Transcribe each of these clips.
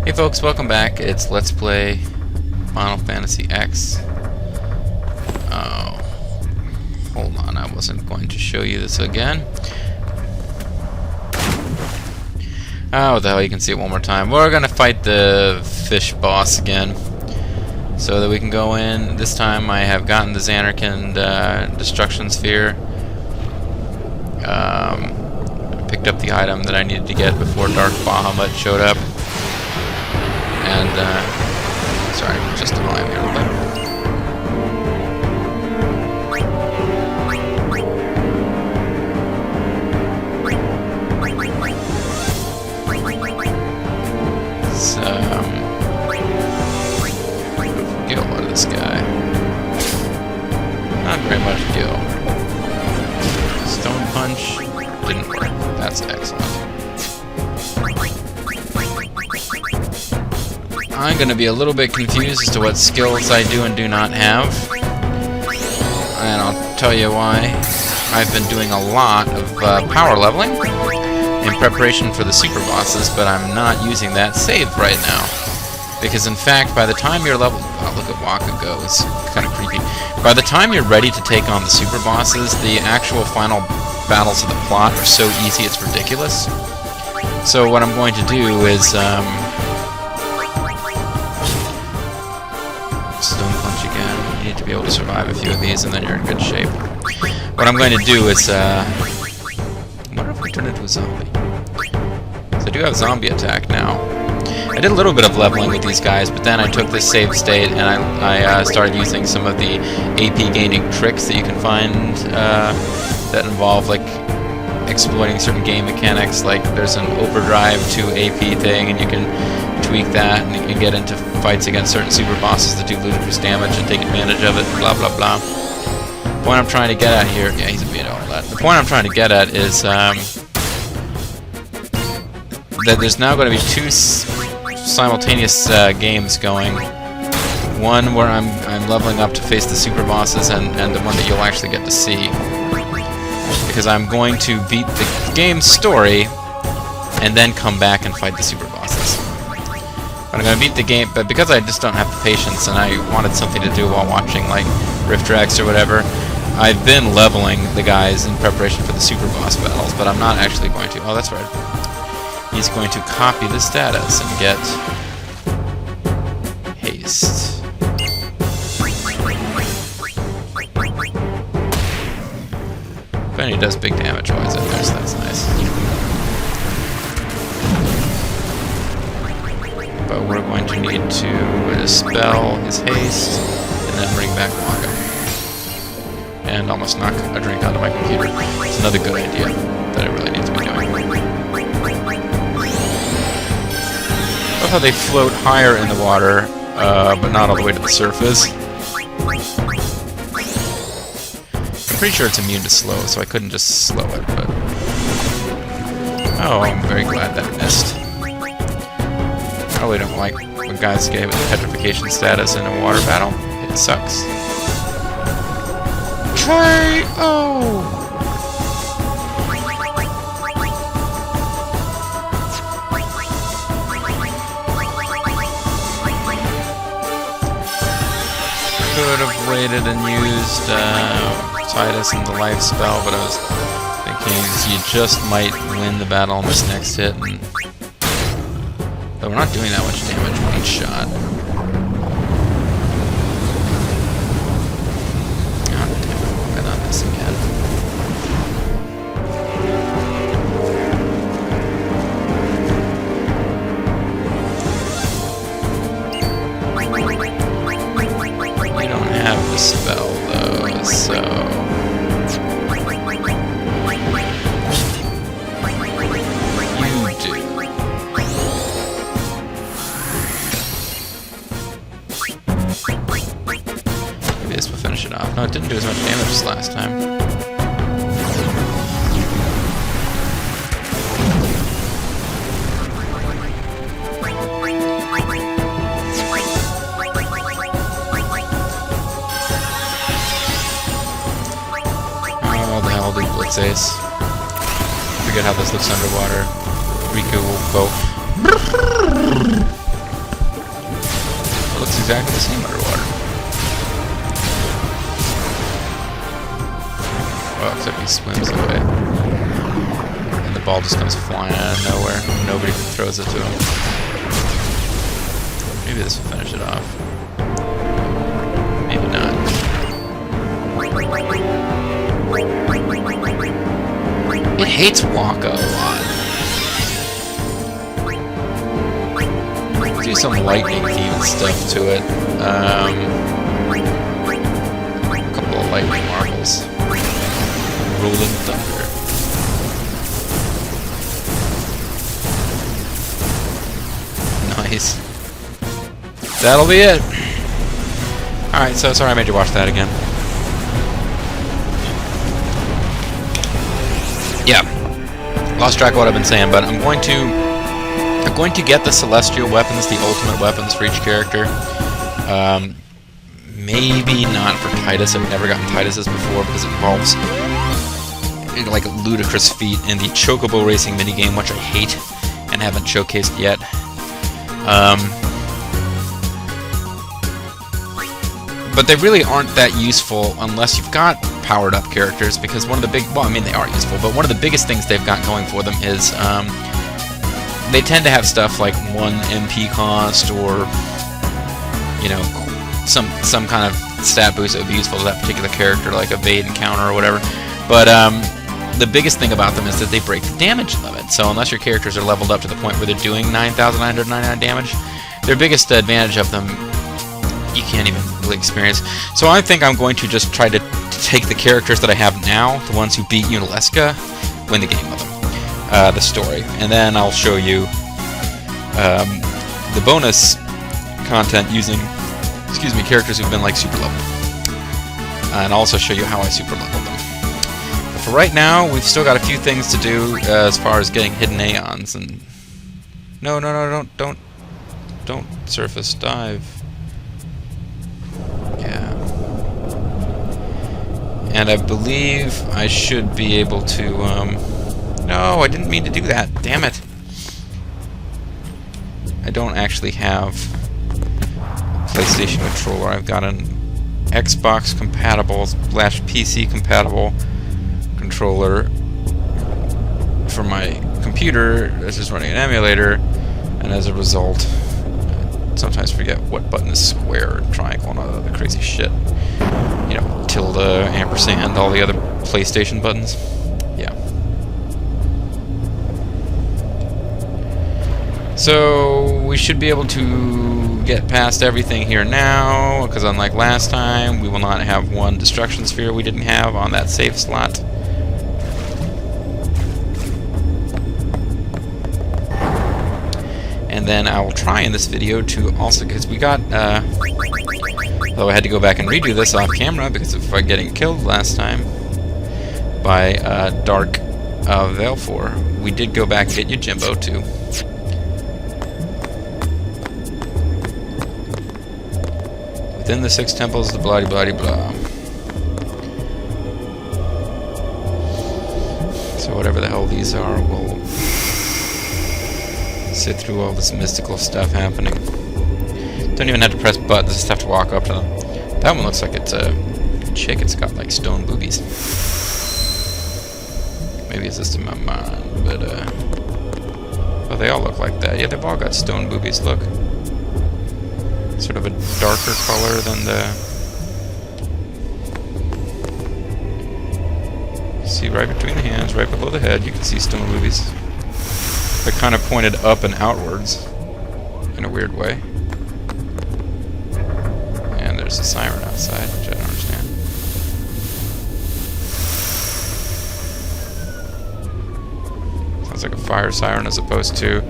Hey folks, welcome back. It's Let's Play Final Fantasy X. Oh, hold on, I wasn't going to show you this again. Oh, what the hell, you can see it one more time. We're gonna fight the fish boss again, so that we can go in. This time I have gotten the Xanarkand Destruction Sphere. Picked up the item that I needed to get before Dark Bahamut showed up. And, sorry, just the volume here a little bit. So, get a lot of this guy. Not very much gil. Stone Punch didn't work. That's excellent. I'm going to be a little bit confused as to what skills I do and do not have. And I'll tell you why. I've been doing a lot of power leveling in preparation for the super bosses, but I'm not using that save right now. Because in fact, by the time you're level... Oh, look at Waka go. It's kind of creepy. By the time you're ready to take on the super bosses, the actual final battles of the plot are so easy it's ridiculous. So what I'm going to do is... Stone Punch again. You need to be able to survive a few of these and then you're in good shape. What I'm going to do is, I wonder if we turn into a zombie. So I do have zombie attack now. I did a little bit of leveling with these guys, but then I took this save state and I started using some of the AP gaining tricks that you can find that involve, like, exploiting certain game mechanics. Like, there's an overdrive to AP thing, and you can tweak that, and you can get into fights against certain super bosses that do ludicrous damage and take advantage of it, blah blah blah. The point I'm trying to get at here, yeah, he's a bit all that. The point I'm trying to get at is that there's now going to be two simultaneous games going. One where I'm leveling up to face the super bosses, and the one that you'll actually get to see. Because I'm going to beat the game's story and then come back and fight the super bosses. But I'm going to beat the game, but because I just don't have the patience and I wanted something to do while watching, like, Rift Tracks or whatever, I've been leveling the guys in preparation for the super boss battles, but I'm not actually going to... Oh, that's right. He's going to copy the status and get... haste. But he does big damage while he's in there, so that's nice. But we're going to need to dispel his haste, and then bring back Waka. And almost knock a drink out of my computer. It's another good idea that I really need to be doing. I love how they float higher in the water, but not all the way to the surface. I'm pretty sure it's immune to slow, so I couldn't just slow it, but... Oh, I'm very glad that missed. I really don't like when guys get hit with petrification status in a water battle. It sucks. K.O. Could have waited and used Titus and the life spell, but I was thinking you just might win the battle on this next hit. And but we're not doing that much damage with each shot. God damn it, why not this again? We don't have the spell though, so... This will finish it off. No, it didn't do as much damage as last time. Oh, the hell, dude, Blitz Ace. Forget how this looks underwater. Riku will go. exactly the same underwater. Well, except he swims away. And the ball just comes flying out of nowhere. Nobody throws it to him. Maybe this will finish it off. Maybe not. It hates Waka a lot. Do some lightning themed stuff to it. A couple of lightning marbles. Rolling thunder. Nice. That'll be it. Alright, so sorry I made you watch that again. Yeah. Lost track of what I've been saying, but I'm going to get the celestial weapons, the ultimate weapons for each character. Maybe not for Titus. I've never gotten Titus's before because it involves like a ludicrous feat in the chocobo racing minigame, which I hate and haven't showcased yet. But they really aren't that useful unless you've got powered up characters, because one of the big, well, I mean they are useful, but one of the biggest things they've got going for them is they tend to have stuff like 1 MP cost, or you know, some kind of stat boost that would be useful to that particular character, like evade encounter or whatever. But the biggest thing about them is that they break the damage limit. So unless your characters are leveled up to the point where they're doing 9,999 damage, their biggest advantage of them you can't even really experience. So I think I'm going to just try to take the characters that I have now, the ones who beat Unalesca, win the game with them, the story, and then I'll show you the bonus content using, excuse me, characters who've been like super leveled, and I'll also show you how I super leveled them. But for right now, we've still got a few things to do as far as getting hidden aeons. And no, don't surface dive. Yeah. And I believe I should be able to, no, I didn't mean to do that. Damn it. I don't actually have a PlayStation controller. I've got an Xbox compatible / PC compatible controller for my computer that's just running an emulator, and as a result, I sometimes forget what button is square, triangle, and all the other crazy shit. You know, tilde, ampersand, all the other PlayStation buttons. Yeah. So we should be able to get past everything here now, because unlike last time, we will not have one destruction sphere we didn't have on that save slot. And then I will try in this video to also, because we got, although I had to go back and redo this off camera because of getting killed last time by Dark Velfor, we did go back and get you Jimbo too. Within the 6 temples, the bloody blah. So whatever the hell these are, we'll sit through all this mystical stuff happening. Don't even have to press buttons, just have to walk up to them. That one looks like it's a chick. It's got like stone boobies. Maybe it's just in my mind, but well, they all look like that. Yeah, they've all got stone boobies. Look. Sort of a darker color than the... See, right between the hands, right below the head, you can see stone boobies. They're kind of pointed up and outwards in a weird way. And there's a siren outside, which I don't understand. Sounds like a fire siren as opposed to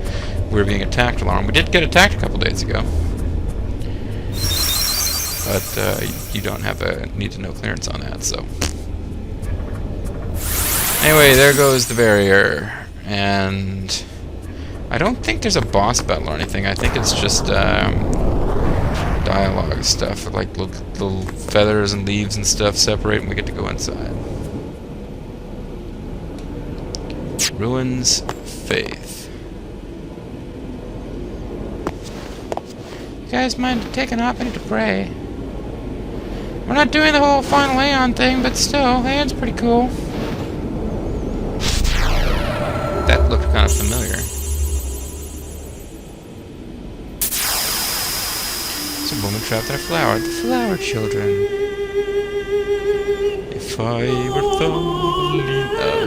we're being attacked alarm. We did get attacked a couple days ago. But you don't have a need-to-know clearance on that, so... Anyway, there goes the barrier. And... I don't think there's a boss battle or anything. I think it's just dialogue stuff, like little feathers and leaves and stuff separate, and we get to go inside. Ruins Faith. You guys mind taking off? I need to pray. We're not doing the whole final Aeon thing, but still, Aeon's pretty cool. That looked kind of familiar. It's a woman trapped in a flower. The flower children. If I were Thalina,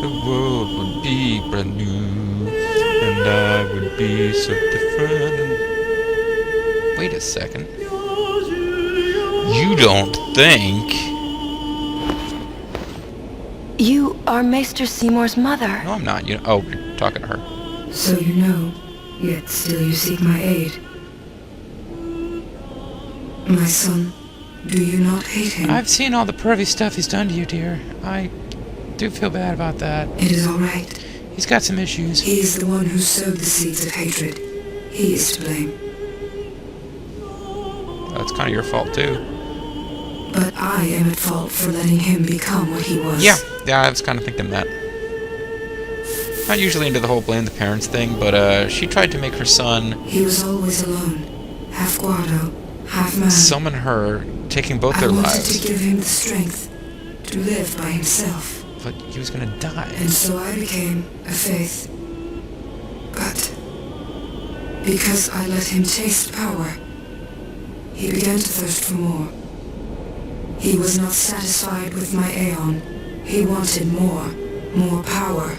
the world would be brand new, and I would be so different. Wait a second. You don't think... You are Maester Seymour's mother. No, I'm not. Oh, you're talking to her. So you know, yet still you seek my aid. My son, do you not hate him? I've seen all the pervy stuff he's done to you, dear. I do feel bad about that. It is all right. He's got some issues. He is the one who sowed the seeds of hatred. He is to blame. That's kind of your fault, too. But I am at fault for letting him become what he was. Yeah, I was kind of thinking that. Not usually into the whole blame the parents thing, but she tried to make her son... He was always alone. Half Guado, half man. Summon her, taking both their I wanted lives. to give him the strength to live by himself. But he was gonna die. And so I became a faith. But because I let him taste power, he began to thirst for more. He was not satisfied with my Aeon. He wanted more power.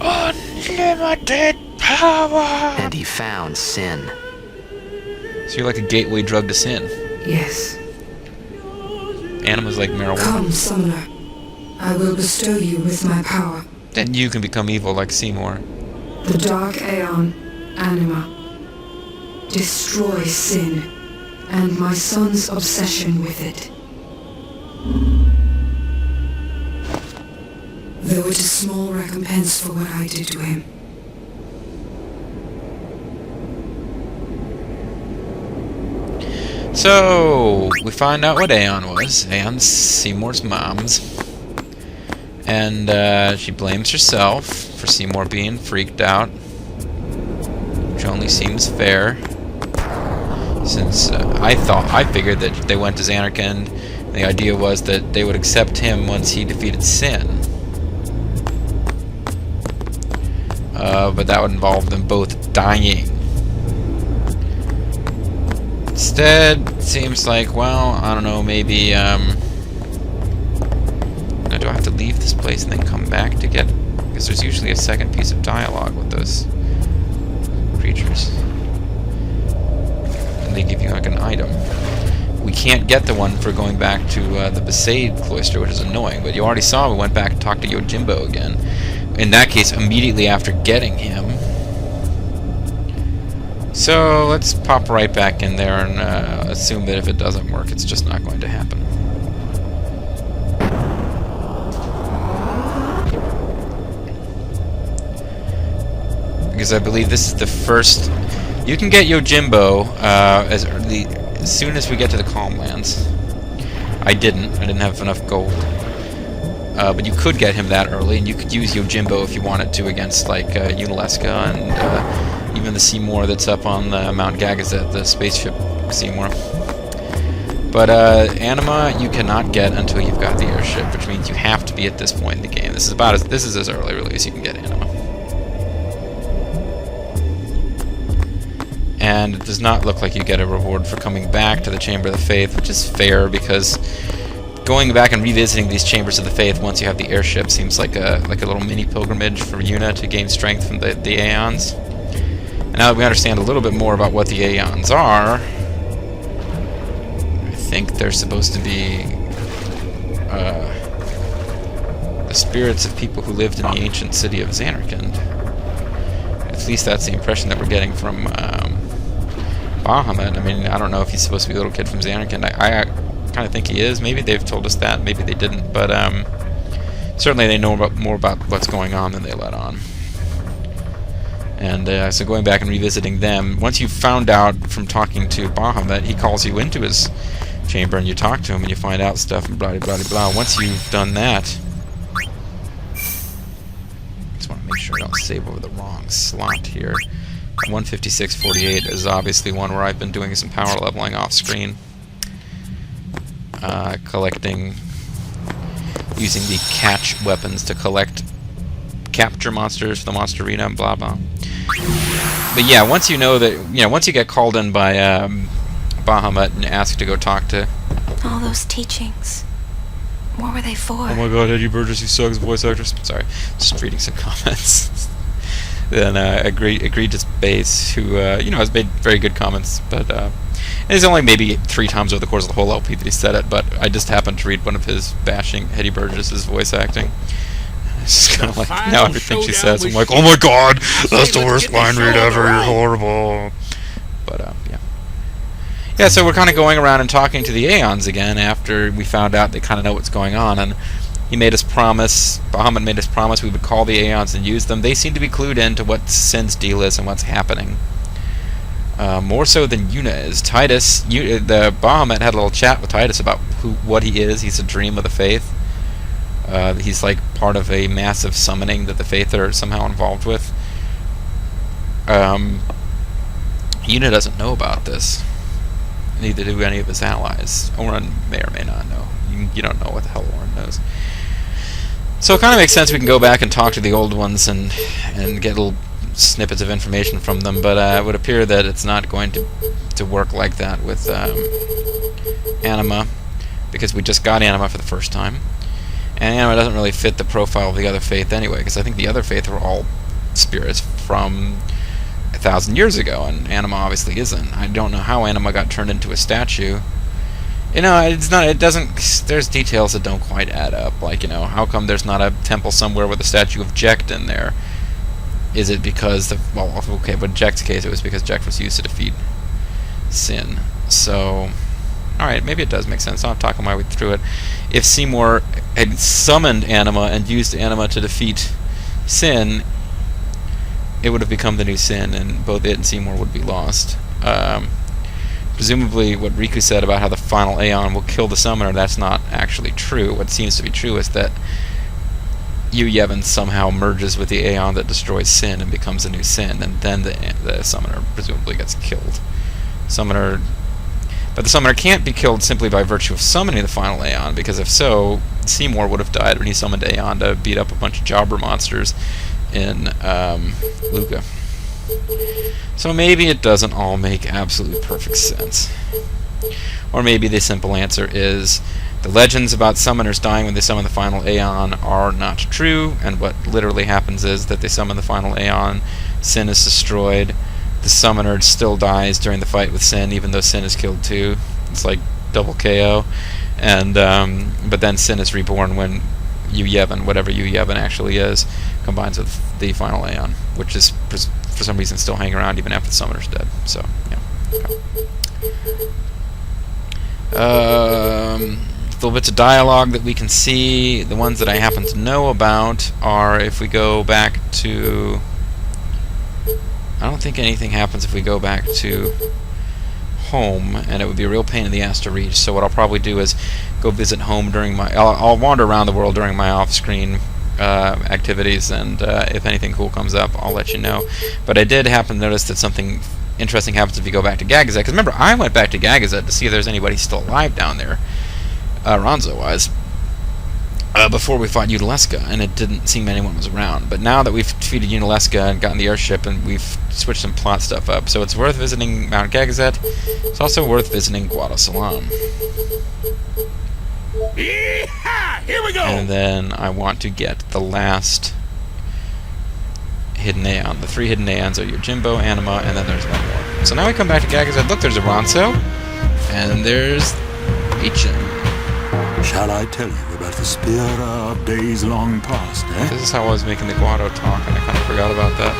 Unlimited power! And he found sin. So you're like a gateway drug to sin. Yes. Animals like marijuana. Come, summoner. I will bestow you with my power. Then you can become evil like Seymour. The Dark Aeon, Anima. Destroy sin, and my son's obsession with it. Though it is small recompense for what I did to him. So, we find out what Aeon was. Aeon's Seymour's mom's. And she blames herself for Seymour being freaked out. Which only seems fair. Since I figured that they went to Zanarkand, and the idea was that they would accept him once he defeated Sin. But that would involve them both dying. Instead, it seems like, well, I don't know, maybe, now do I have to leave this place and then come back to get... Because there's usually a second piece of dialogue with those creatures. And they give you, like, an item. We can't get the one for going back to the Besaid Cloister, which is annoying, but you already saw we went back and talked to Yojimbo again. In that case, immediately after getting him. So, let's pop right back in there and assume that if it doesn't work, it's just not going to happen. Because I believe this is the first... You can get Yojimbo as soon as we get to the Calmlands. I didn't have enough gold. But you could get him that early, and you could use Yojimbo if you wanted to against, like, Unalaska and even the Seymour that's up on Mount Gagazet, the spaceship Seymour. But Anima you cannot get until you've got the airship, which means you have to be at this point in the game. This is as early really as you can get Anima. And it does not look like you get a reward for coming back to the Chamber of the Faith, which is fair because going back and revisiting these Chambers of the Faith once you have the airship seems like a little mini pilgrimage for Yuna to gain strength from the Aeons. And now that we understand a little bit more about what the Aeons are, I think they're supposed to be the spirits of people who lived in the ancient city of Zanarkand. At least that's the impression that we're getting from Bahamut. I mean, I don't know if he's supposed to be a little kid from Zanarkand. I kind of think he is. Maybe they've told us that. Maybe they didn't. But certainly they know more about what's going on than they let on. And so going back and revisiting them, once you've found out from talking to Bahamut, he calls you into his chamber and you talk to him and you find out stuff and blah, blah, blah, blah. Once you've done that... Just want to make sure I don't save over the wrong slot here. 156.48 is obviously one where I've been doing some power leveling off screen. Collecting, using the catch weapons to capture monsters for the monster arena, blah blah. But yeah, once you know that, once you get called in by Bahamut and asked to go talk to... All those teachings, what were they for? Oh my god, Eddie Burgess, you suck as voice actress. Sorry, just reading some comments. Then Egregious Base, who has made very good comments, but it's only maybe 3 times over the course of the whole LP that he said it. But I just happened to read one of his bashing Eddie Burgess's voice acting. It's just kind of like, now everything she says, I'm like, oh my god, that's the worst line read ever. You're horrible. But yeah. Yeah, so we're kind of going around and talking to the Aeons again after we found out they kind of know what's going on, and he made us promise, Bahamut made us promise we would call the Aeons and use them. They seem to be clued in to what Sin's deal is and what's happening. More so than Yuna is. Titus, the Bahamut had a little chat with Titus about what he is. He's a dream of the Faith. He's like part of a massive summoning that the Faith are somehow involved with. Yuna doesn't know about this. Neither do any of his allies. Oren may or may not know. You don't know what the hell Oren knows. So it kind of makes sense we can go back and talk to the old ones and get little snippets of information from them, but it would appear that it's not going to work like that with Anima, because we just got Anima for the first time. And Anima doesn't really fit the profile of the other Faith anyway, because I think the other Faith were all spirits from 1,000 years ago, and Anima obviously isn't. I don't know how Anima got turned into a statue. It's not. It doesn't. There's details that don't quite add up. Like, how come there's not a temple somewhere with a statue of Jecht in there? Is it because but in Jecht's case, it was because Jecht was used to defeat Sin. So, all right, maybe it does make sense. I'm talking my way through it. If Seymour had summoned Anima and used Anima to defeat Sin, it would have become the new Sin, and both it and Seymour would be lost. Presumably, what Riku said about how the final Aeon will kill the summoner, that's not actually true. What seems to be true is that Yu Yevon somehow merges with the Aeon that destroys Sin and becomes a new Sin, and then the summoner presumably gets killed. But the summoner can't be killed simply by virtue of summoning the final Aeon, because if so, Seymour would have died when he summoned Aeon to beat up a bunch of jobber monsters in Luca. So maybe it doesn't all make absolute perfect sense. Or maybe the simple answer is the legends about summoners dying when they summon the final Aeon are not true, and what literally happens is that they summon the final Aeon, Sin is destroyed, the summoner still dies during the fight with Sin, even though Sin is killed too. It's like double KO. And but then Sin is reborn when Yu Yevon, whatever Yu Yevon actually is, combines with the final Aeon, which is for some reason still hanging around even after the summoner's dead. So, yeah. Okay. Little bits of dialogue that we can see. The ones that I happen to know about are if we go back to... I don't think anything happens if we go back to home, and it would be a real pain in the ass to reach. So what I'll probably do is go visit home during my... I'll wander around the world during my off-screen activities, and if anything cool comes up, I'll let you know. But I did happen to notice that something interesting happens if you go back to Gagazet, because remember, I went back to Gagazet to see if there's anybody still alive down there, Ronzo-wise, before we fought Unalesca, and it didn't seem anyone was around. But now that we've defeated Unalesca and gotten the airship, and we've switched some plot stuff up, so it's worth visiting Mount Gagazet. It's also worth visiting Guadosalam. Here we go! And then I want to get the last hidden Aeon. The 3 hidden Aeons are Yojimbo, Anima, and then there's one more. So now we come back to Gagazet. Look, there's a Ronso, and there's Ichin. Shall I tell you about the spear of days long past, eh? This is how I was making the Guado talk, and I kind of forgot about that.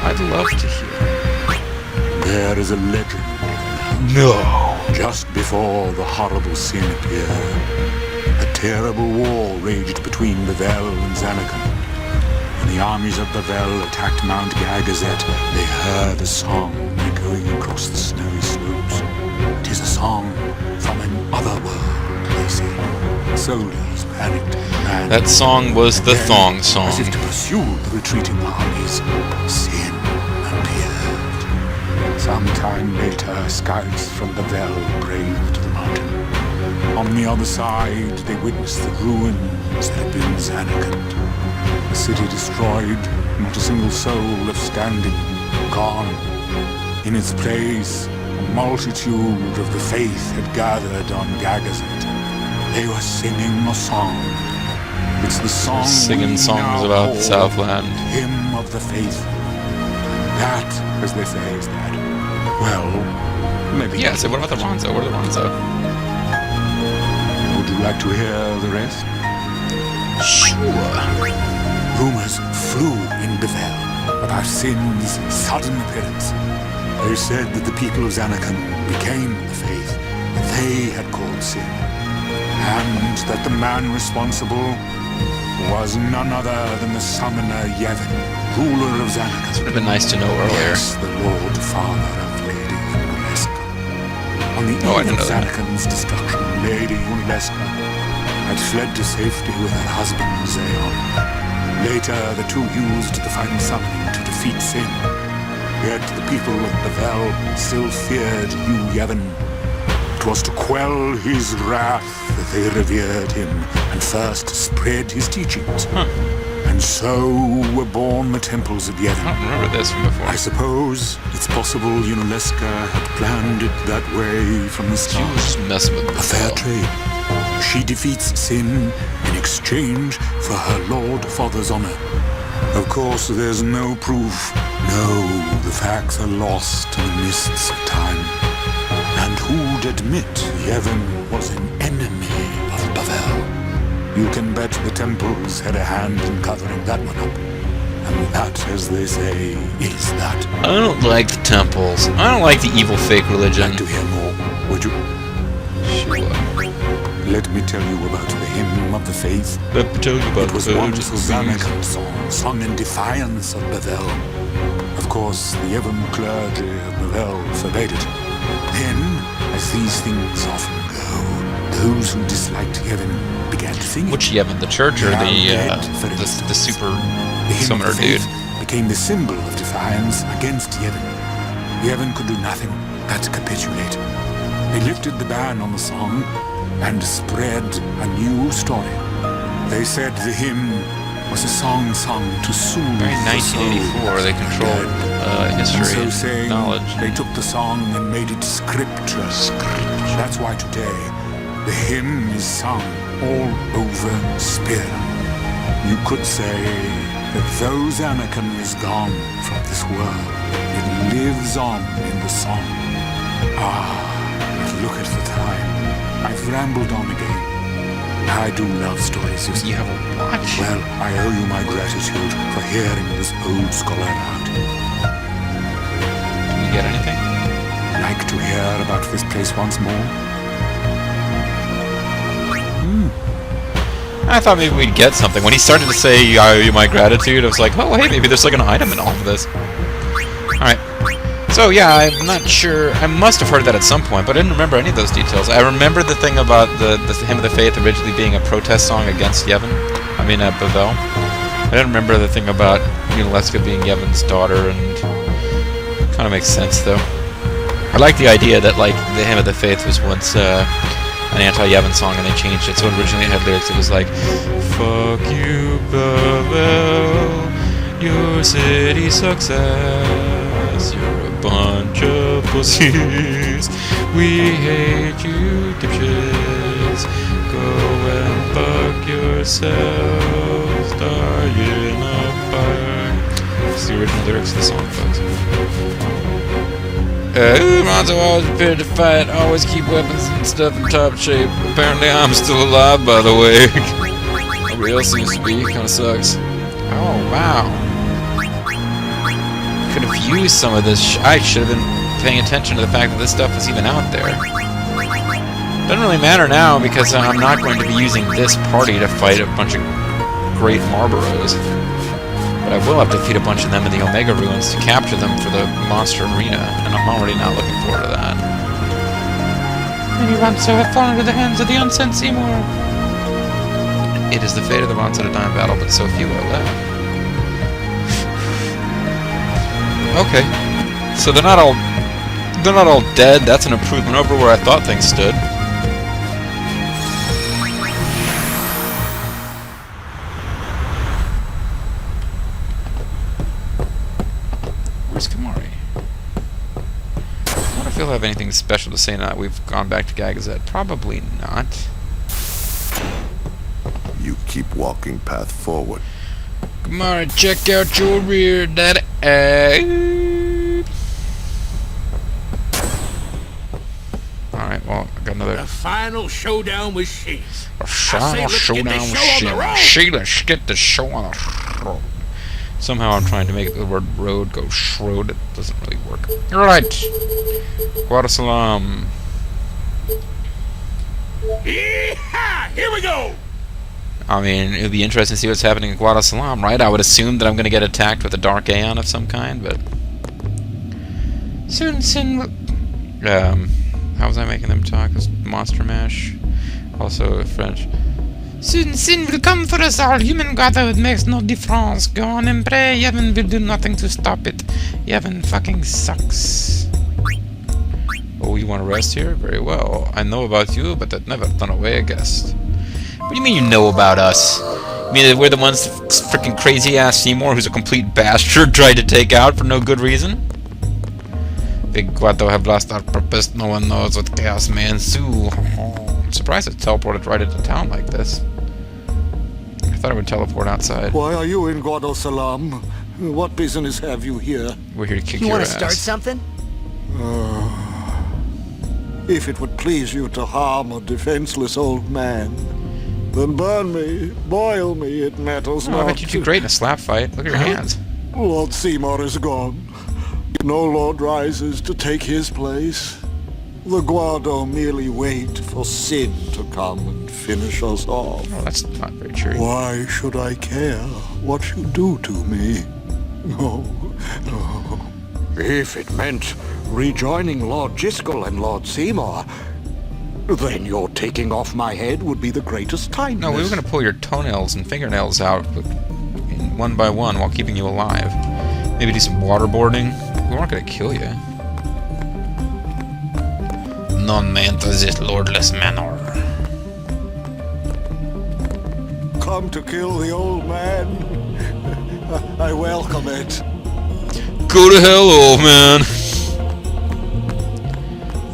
I'd love to hear. There is a legend. No! Just before the horrible sin appeared, a terrible war raged between Bavel and Zanarkand. When the armies of Bavel attacked Mount Gagazet, they heard a song echoing across the snowy slopes. 'Tis a song from an other world, they say. soldiers panicked and That song was the then, thong song. as if to pursue the retreating armies, sin appeared. Some time later, scouts from the Vel braved the mountain. On the other side, they witnessed the ruins that had been Zanarkand. The city destroyed, not a single soul left standing, gone. In its place, a multitude of the faith had gathered on Gagazet. They were singing a song. It's the song Singing we songs now about call Southland. Hymn of the Faith. That, as they say, is that. Well, maybe. Yeah, so what about the Ronzo? What are the Ronzo? Would you like to hear the rest? Sure. Rumors flew in Bevel about Sin's sudden appearance. They said that the people of Zanarkand became the faith that they had called Sin, and that the man responsible was none other than the summoner Yevon, ruler of Zanarkand. Would have been nice to know earlier. Yes, the Lord Father of Lady Uleska. On the Oh, I eve didn't of know that. Zanarkand's destruction, Lady Uleska had fled to safety with her husband Zeon. Later, the two used the final summoning to defeat Sin. Yet the people of Bevel still feared you, Yevon. It was to quell his wrath that they revered him and first spread his teachings. And so were born the temples of I Yevon. don't remember this from before. I suppose it's possible Uleska had planned it that way from the She start. was just messing with A fair trade. She defeats Sin in exchange for her Lord Father's honor. Of course, there's no proof. No, the facts are lost in the mists of time. And who'd admit Yevon was an enemy of Bevel? You can bet the temples had a hand in covering that one up. And that, as they say, is that. I don't like the temples. I don't like the evil fake religion. Like to hear more, would you? Sure. Let me tell you about the hymn of the faith. Let me tell you about It was the once a virgins. Zanarkand song, sung in defiance of Bevel. Of course, the Yevon clergy of Bevel forbade it. Then, as these things often go, those who disliked Yevon began to sing it. Which Yevon, the church or Now the dead, for the instance. super The hymn summoner of the faith dude? became the symbol of defiance against Yevon. Yevon could do nothing but capitulate. They lifted the ban on the song and spread a new story. They said the hymn was a song sung to soothe Back in the soul 1984, they controlled and history so and saying, knowledge. they took the song and made it scripture. That's why today the hymn is sung all over Spira. You could say that though Zanarkand is gone from this world, it lives on in the song. Ah, but look at the time. I've rambled on again. I do love stories, you see. You have a watch? Well, I owe you my gratitude for hearing this old scholar out. Did we get anything? Like to hear about this place once more? I thought maybe we'd get something. When he started to say, I owe you my gratitude, I was like, oh, hey, maybe there's like an item in all of this. Alright. So, yeah, I'm not sure. I must have heard that at some point, but I didn't remember any of those details. I remember the thing about the Hymn of the Faith originally being a protest song against Yevon. I mean, Bevel. I didn't remember the thing about Uleska being Yevon's daughter, and kind of makes sense, though. I like the idea that, like, the Hymn of the Faith was once an anti-Yevon song, and they changed it. So originally it had lyrics. It was like, "Fuck you, Bevel, your city success. You're a bunch of pussies. We hate you, dipshits. Go and fuck yourselves. Die in a fire." That's the original lyrics of the song, folks. Ronzo always prepared to fight, always keep weapons and stuff in top shape. Apparently I'm still alive, by the way. Everybody else seems to be, kinda sucks. Oh, wow. Could have used some of this. I should have been paying attention to the fact that this stuff is even out there. Doesn't really matter now, because I'm not going to be using this party to fight a bunch of great Marlboros. But I will have to defeat a bunch of them in the Omega Ruins to capture them for the Monster Arena, and I'm already not looking forward to that. Many Ronzo have fallen into the hands of the unsent Seymour. It is the fate of the ones at a dying battle, but so few are left. Okay. So they're not all dead. That's an improvement over where I thought things stood. Where's Kamari? I wonder if he'll have anything special to say now that we've gone back to Gagazet. Probably not. You keep walking path forward. Kamari, check out your rear, daddy. Alright, well, I got another... The final showdown with She. A final showdown with She. Let's get the show on the road. Somehow I'm trying to make the word road go shroud. It doesn't really work. Alright. Guadosalam. Yeehaw! Here we go! I mean, it would be interesting to see what's happening in Guadosalam, right? I would assume that I'm going to get attacked with a Dark Aeon of some kind, but... Soon, how was I making them talk? It was Monster Mash. Also French. Soon sin will come for us all. Human Guado, it makes no difference. Go on and pray. Heaven will do nothing to stop it. Heaven fucking sucks. Oh, you want to rest here? Very well. I know about you, but I've never done away a guest. What do you mean you know about us? You mean that we're the ones freaking crazy-ass Seymour, who's a complete bastard, tried to take out for no good reason? Big Guado have lost our purpose. No one knows what chaos may ensue. I'm surprised it teleported right into town like this. I thought it would teleport outside. Why are you in Guadosalam? What business have you here? We're here to kick You your want ass. to start something? If it would please you to harm a defenseless old man, then burn me, boil me, it matters Oh, not. I bet you do great in a slap fight. Look at your hands. Lord Seymour is gone. No lord rises to take his place. The Guado merely wait for sin to come and finish us off. Oh, that's not very true. Why should I care what you do to me? No, no. If it meant rejoining Lord Giskel and Lord Seymour, then your taking off my head would be the greatest kindness. No, we were going to pull your toenails and fingernails out one by one while keeping you alive. Maybe do some waterboarding. We weren't going to kill you. None may enter this lordless manor. Come to kill the old man. I welcome it. Go to hell, old man!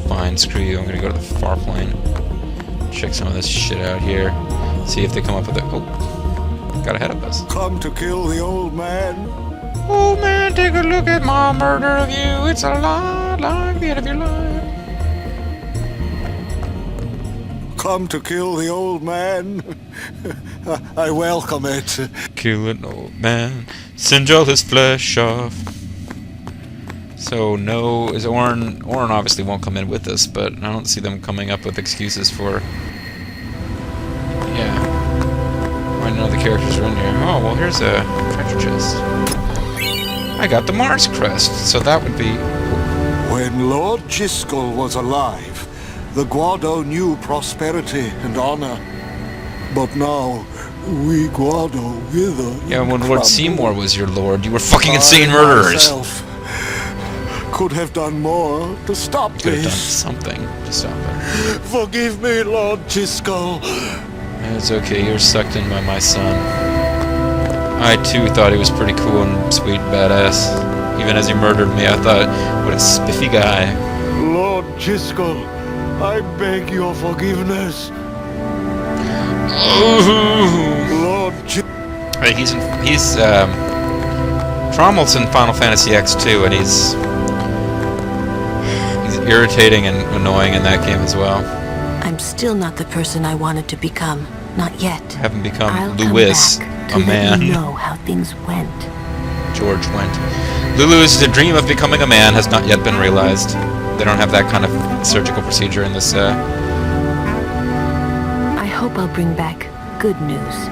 Fine, screw you. I'm gonna go to the far plane. Check some of this shit out here. See if they come up with it. Oh, got ahead of us. Come to kill the old man. Oh man, take a look at my murder of you. It's a lot like the end of your life. Come to kill the old man. I welcome it. Kill an old man. Singe all his flesh off. So no, is Orin obviously won't come in with us, but I don't see them coming up with excuses for... Yeah. Why none of the characters are in here? Oh, well here's a treasure chest. I got the Mars crest, so that would be... When Lord Giskel was alive, the Guado knew prosperity and honor. But now, we Guado wither. Yeah, when Lord crumble. Seymour was your lord, you were fucking insane I murderers. myself could have done more to stop Could have done this. something to stop it. Forgive me, Lord Giskel. It's okay, you're sucked in by my son. I too thought he was pretty cool and sweet and badass. Even as he murdered me, I thought, what a spiffy guy. Lord Giskel, I beg your forgiveness. Lord Giskel. Hey, he's Trommel's in Final Fantasy X 2, and he's irritating and annoying in that game as well. I'm still not the person I wanted to become. Not yet. I haven't become I'll Louis, come back a to let man. you know how things went. George went. Lulu's dream of becoming a man has not yet been realized. They don't have that kind of surgical procedure in this. I hope I'll bring back good news.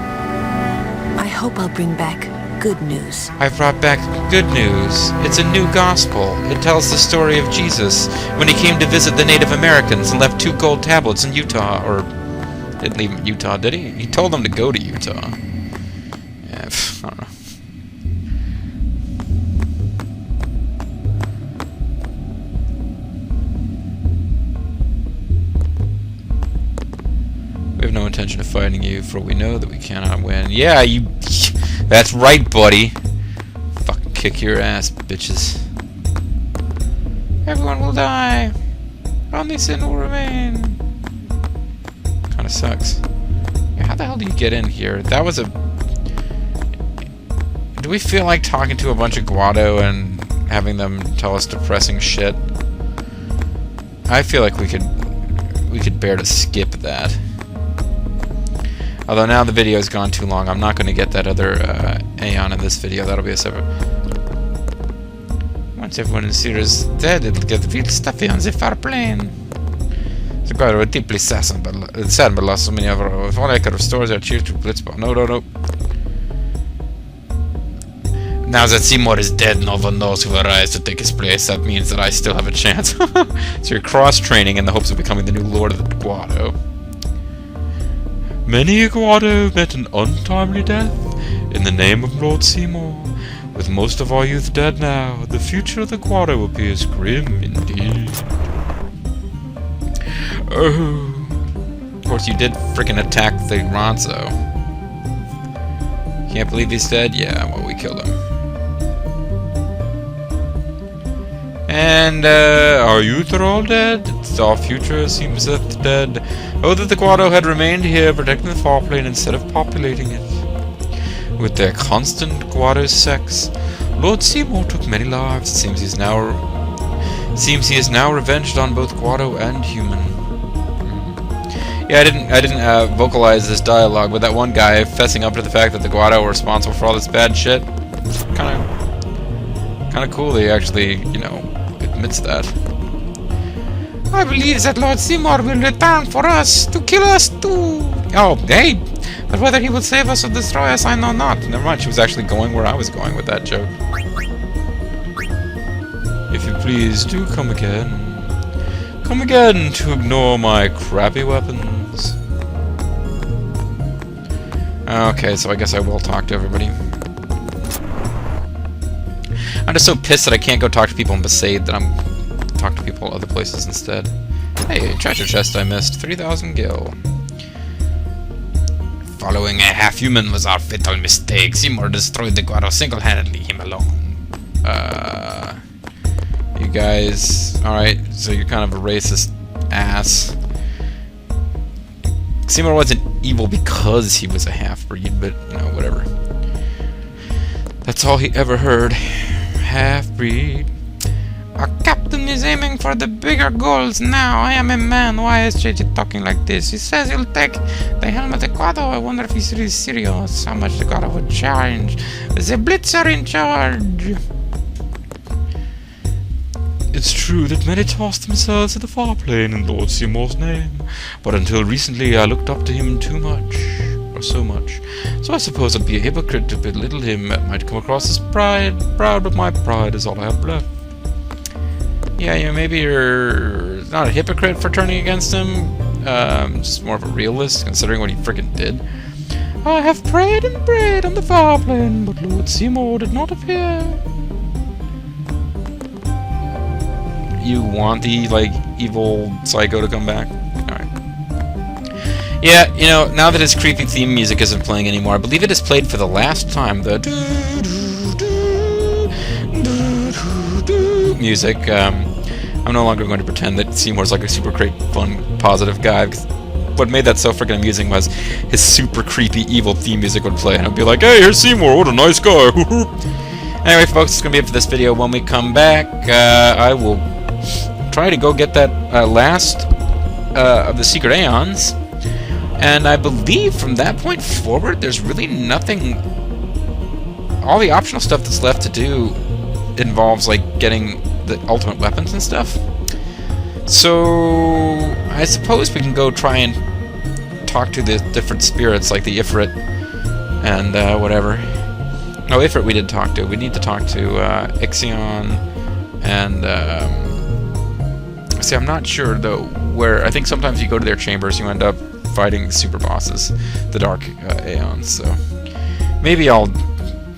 I hope I'll bring back good news. I've brought back good news. It's a new gospel. It tells the story of Jesus when he came to visit the Native Americans and left 2 gold tablets in Utah, or Didn't leave him in Utah, did he? He told them to go to Utah. Yeah, I don't know. We have no intention of fighting you, for we know that we cannot win. Yeah, you... That's right, buddy. Fucking kick your ass, bitches. Everyone will die. Only sin will remain. Kinda sucks. Yeah, how the hell do you get in here? That was a... Do we feel like talking to a bunch of Guado and having them tell us depressing shit? I feel like we could bear to skip that. Although now the video's gone too long, I'm not going to get that other Aeon in this video. That'll be a separate... Once everyone in Syria is dead, it'll get real stuffy on the far plane. The Guado were deeply saddened by loss so many of our... If only I could restore their cheer to Blitzball. No. Now that Seymour is dead, no one knows who will rise to take his place. That means that I still have a chance. So you're cross-training in the hopes of becoming the new Lord of the Guado. Many a Guado met an untimely death in the name of Lord Seymour. With most of our youth dead now, the future of the Guado appears grim indeed. Oh. Of course, you did frickin' attack the Ronzo. Can't believe he's dead? Yeah, well, we killed him. And, our youth are all dead. Our future seems dead. Oh, that the Guado had remained here, protecting the far plane instead of populating it. With their constant Guado sex, Lord Seymour took many lives. It seems he is now revenged on both Guado and human. Yeah, I didn't vocalize this dialogue, but that one guy fessing up to the fact that the Guado were responsible for all this bad shit. Kind of cool. He actually, you know, admits that. I believe that Lord Seymour will return for us, to kill us too. Oh, hey! But whether he will save us or destroy us, I know not. Never mind, she was actually going where I was going with that joke. If you please, do come again. Come again to ignore my crappy weapons. Okay, so I guess I will talk to everybody. I'm just so pissed that I can't go talk to people in Besaid that I'm talk to people other places instead. Hey, treasure chest I missed. 3,000 gil. Following a half-human was our fatal mistake. Seymour destroyed the Guado single-handedly, him alone. You guys... Alright, so you're kind of a racist ass. Seymour wasn't evil because he was a half-breed, but, you know, whatever. That's all he ever heard. Half-breed. Our captain is aiming for the bigger goals now. I am a man. Why is JJ talking like this? He says he'll take the helm of the Guado. I wonder if he's really serious. How much the Guado would charge. The Blitzer in charge. It's true that many tossed themselves at the far plane in Lord Seymour's name, but until recently I looked up to him too much, or so much. So I suppose I'd be a hypocrite to belittle him. It might come across as pride. Proud, but my pride is all I have left. Yeah, maybe you're not a hypocrite for turning against him, just more of a realist, considering what he frickin' did. I have prayed and prayed on the far plane, but Lord Seymour did not appear. You want the, like, evil psycho to come back? Alright. Yeah, you know, now that his creepy theme music isn't playing anymore, I believe it is played for the last time, the music. I'm no longer going to pretend that Seymour's like a super great, fun, positive guy, because what made that so freaking amusing was his super creepy, evil theme music would play, and I'd be like, hey, here's Seymour, what a nice guy. Anyway, folks, it's going to be it for this video. When we come back, I will try to go get that last of the secret Aeons, and I believe from that point forward, there's really nothing... All the optional stuff that's left to do involves, like, getting the ultimate weapons and stuff. So I suppose we can go try and talk to the different spirits, like the Ifrit and whatever. No, Ifrit we did talk to. We need to talk to Ixion and see, I'm not sure though where. I think sometimes you go to their chambers, you end up fighting super bosses, the Dark Aeons. So maybe I'll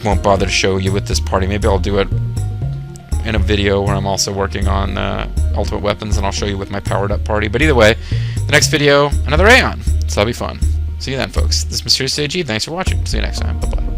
won't bother to show you with this party. Maybe I'll do it in a video where I'm also working on ultimate weapons, and I'll show you with my powered up party. But either way, the next video, another Aeon. So that'll be fun. See you then, folks. This is Mysterious AG. Thanks for watching. See you next time. Bye-bye.